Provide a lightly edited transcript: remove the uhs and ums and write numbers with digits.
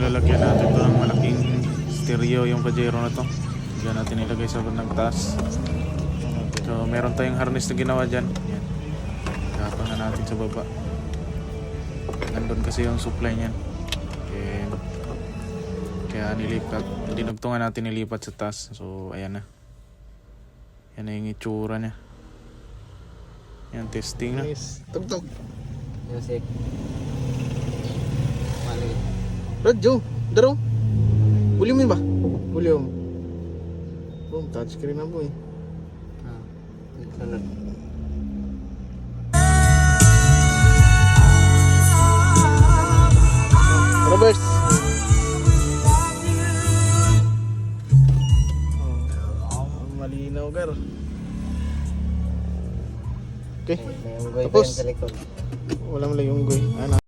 lalagyan natin ito ng malaking stereo yung Pajero na to. Diyan natin ilagay sa nagtaas. So meron tayong harness na ginawa dyan. Yan. Gapang na natin sa baba. Nandun kasi yung supply niyan. And kaya dinugtungan natin nilipat sa taas. So ayan na. Yan na yung itsura niya. Yan, testing na. Nice. Tugtog. Music. Mali. Radyo. Daro. Volume ba? Volume. Boom, touchscreen na po eh. Sunod. Reverse. Malinaw gar. Okay. May unggoy pa Tapos. yan sa likod. Walang layunggoy. Ano?